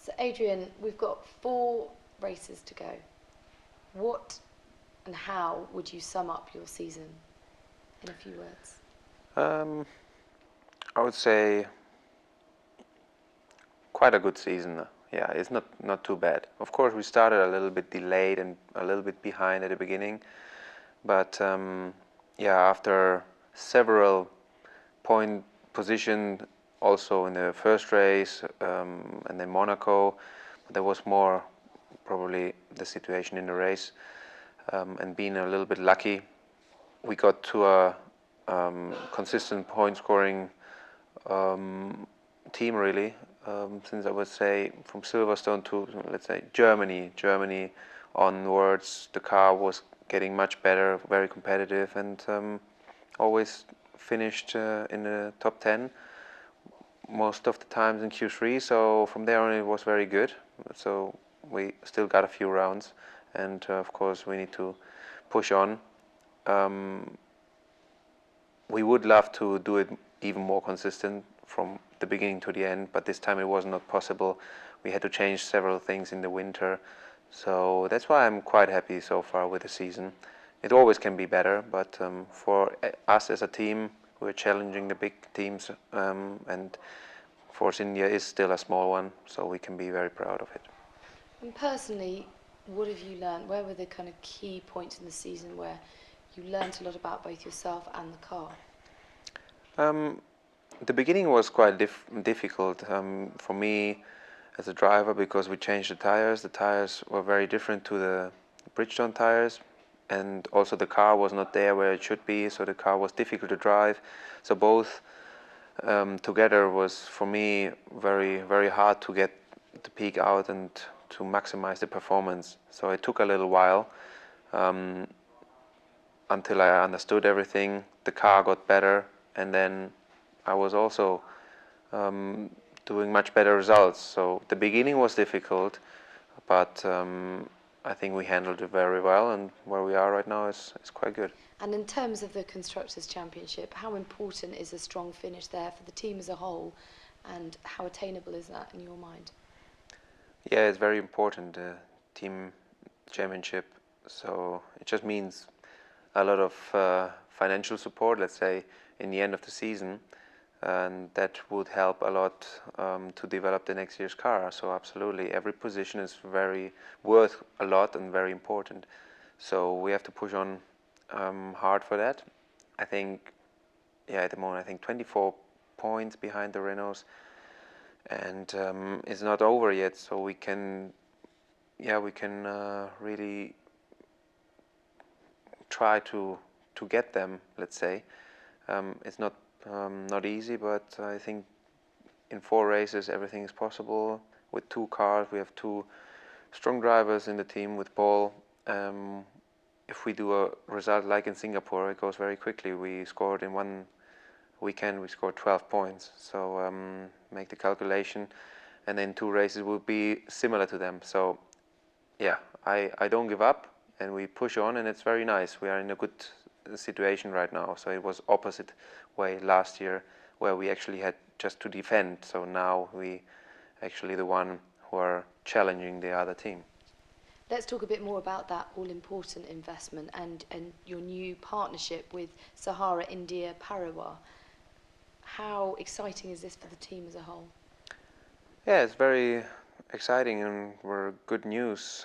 So Adrian, we've got 4 races to go. What and how would you sum up your season in a few words? Um, I would say quite a good season. Yeah, it's not too bad. Of course, we started a little bit delayed and a little bit behind at the beginning, but yeah, after several point position also in the first race and then Monaco, there was more probably the situation in the race and being a little bit lucky, we got to a consistent point scoring team really. Since I would say from Silverstone to let's say Germany onwards, the car was getting much better, very competitive, and always finished in the top 10 most of the times in Q3. So from there on, it was very good. So we still got a few rounds, and of course we need to push on. Um, we would love to do it even more consistent from the beginning to the end, but this time it was not possible. We had to change several things in the winter, so that's why I'm quite happy so far with the season. It always can be better, but for us as a team, we're challenging the big teams, and Force India is still a small one, so we can be very proud of it. And personally, what have you learned? Where were the kind of key points in the season where you learnt a lot about both yourself and the car? Um, the beginning was quite difficult for me as a driver because we changed the tires. The tires were very different to the Bridgestone tires, and also the car was not there where it should be, so the car was difficult to drive. So both together was for me very hard to get the peak out and to maximize the performance. So it took a little while um, until I understood everything. The car got better, and then I was also um, doing much better results. So the beginning was difficult, but I think we handled it very well, and where we are right now is quite good. And in terms of the Constructors' Championship, how important is a strong finish there for the team as a whole, and how attainable is that in your mind? Yeah, it's very important, the team championship. So it just means a lot of financial support, let's say, in the end of the season, and that would help a lot to develop the next year's car. So absolutely, every position is very worth a lot and very important. So we have to push on hard for that. I think, yeah, at the moment I think 24 points behind the Renaults, and it's not over yet. So we can, yeah, we can really try to get them. Let's say it's not easy, but I think in 4 races everything is possible. With 2 cars, we have 2 strong drivers in the team with Paul. If we do a result like in Singapore, it goes very quickly. We scored in one weekend, we scored 12 points. So make the calculation, and then 2 races will be similar to them. So yeah, I don't give up, and we push on, and it's very nice. We are in a good situation right now. So it was opposite way last year, where we actually had just to defend. So now we actually the one who are challenging the other team. Let's talk a bit more about that all-important investment and your new partnership with Sahara India Parawa. How exciting is this for the team as a whole? Yeah, it's very exciting, and we're good news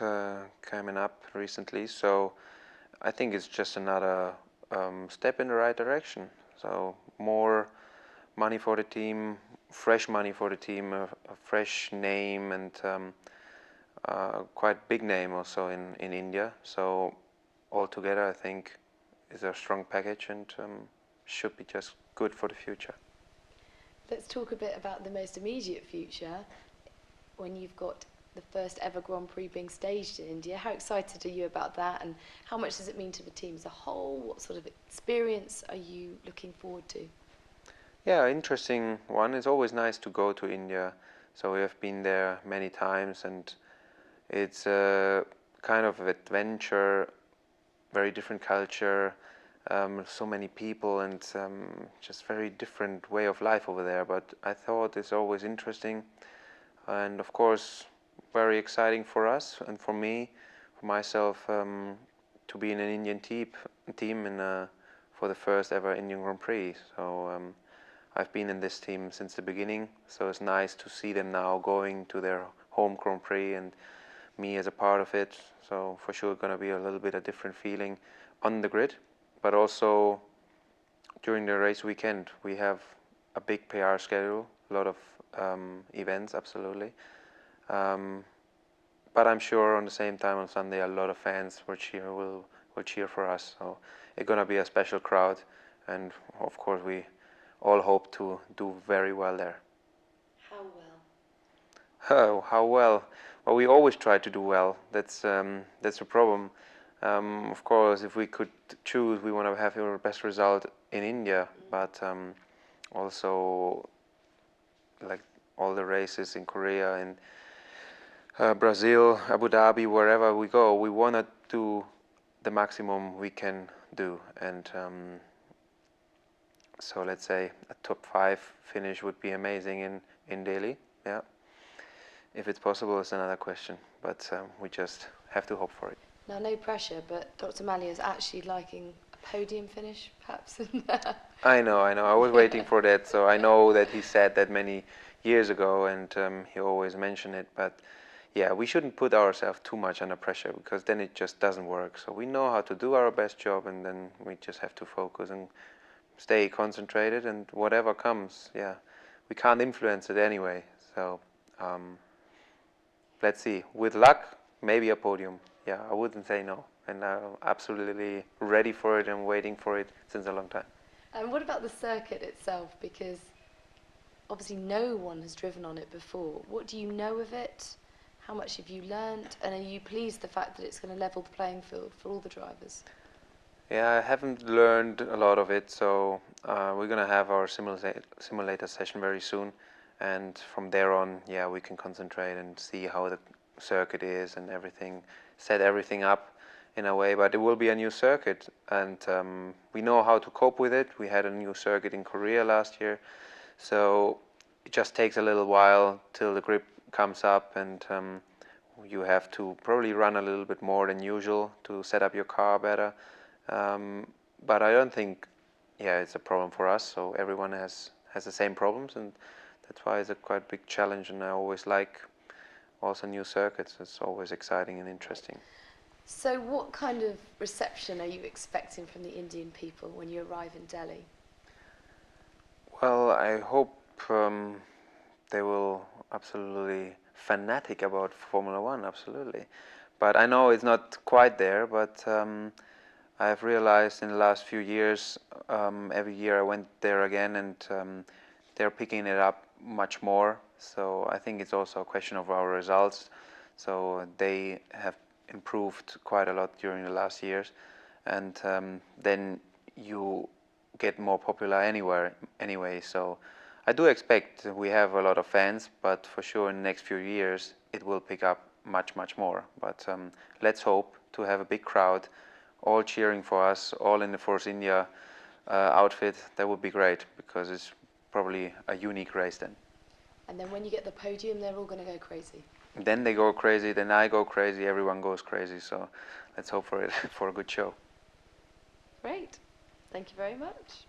coming up recently. So I think it's just another step in the right direction. So more money for the team, fresh money for the team, a fresh name, and quite big name also in India. So altogether, I think is a strong package, and should be just good for the future. Let's talk a bit about the most immediate future when you've got the first ever Grand Prix being staged in India. How excited are you about that, and how much does it mean to the team as a whole? What sort of experience are you looking forward to? Yeah, interesting one. It's always nice to go to India. So we have been there many times, and it's a kind of adventure, very different culture, so many people, and just very different way of life over there. But I thought it's always interesting. and of course very exciting for us and for me, for myself, to be in an Indian team for the first ever Indian Grand Prix. So I've been in this team since the beginning, so it's nice to see them now going to their home Grand Prix and me as a part of it. So for sure going to be a little bit a different feeling on the grid, but also during the race weekend we have a big PR schedule, a lot of events, absolutely. But I'm sure on the same time on Sunday a lot of fans will cheer for us. So it's gonna be a special crowd, and of course we all hope to do very well there. How well? Oh, how well? Well, we always try to do well. That's the problem. Of course, if we could choose, we want to have our best result in India, but also like all the races in Korea and Brazil, Abu Dhabi, wherever we go, we want to do the maximum we can do. And so let's say a top 5 finish would be amazing in Delhi. Yeah. If it's possible, it's another question, but we just have to hope for it. Now, no pressure, but Dr. Malia is actually liking a podium finish, perhaps. I know. I was waiting for that, so I know that he said that many years ago, and he always mentioned it. But yeah, we shouldn't put ourselves too much under pressure, because then it just doesn't work. So we know how to do our best job, and then we just have to focus and stay concentrated, and whatever comes, yeah, we can't influence it anyway. So let's see. With luck, maybe a podium. Yeah, I wouldn't say no. And I'm absolutely ready for it and waiting for it since a long time. And what about the circuit itself? Because obviously no one has driven on it before. What do you know of it? How much have you learnt? And are you pleased the fact that it's going to level the playing field for all the drivers? Yeah, I haven't learned a lot of it, so we're going to have our simulator session very soon. And from there on, yeah, we can concentrate and see how the circuit is and everything, set everything up in a way. But it will be a new circuit, and we know how to cope with it. We had a new circuit in Korea last year, so it just takes a little while till the grip comes up, and you have to probably run a little bit more than usual to set up your car better. But I don't think, yeah, it's a problem for us. So everyone has the same problems, and that's why it's a quite big challenge. And I always like also new circuits. It's always exciting and interesting. So what kind of reception are you expecting from the Indian people when you arrive in Delhi? Well, I hope they will absolutely fanatic about Formula One, absolutely. But I know it's not quite there, but I've realized in the last few years, every year I went there again, and they're picking it up much more. So I think it's also a question of our results. So they have improved quite a lot during the last years, and then you get more popular anyway. So I do expect we have a lot of fans, but for sure in the next few years it will pick up much more. But let's hope to have a big crowd, all cheering for us, all in the Force India outfit. That would be great, because it's probably a unique race then. And then when you get the podium, they're all going to go crazy. Then they go crazy, then I go crazy, everyone goes crazy. So let's hope for it, for a good show. Great. Thank you very much.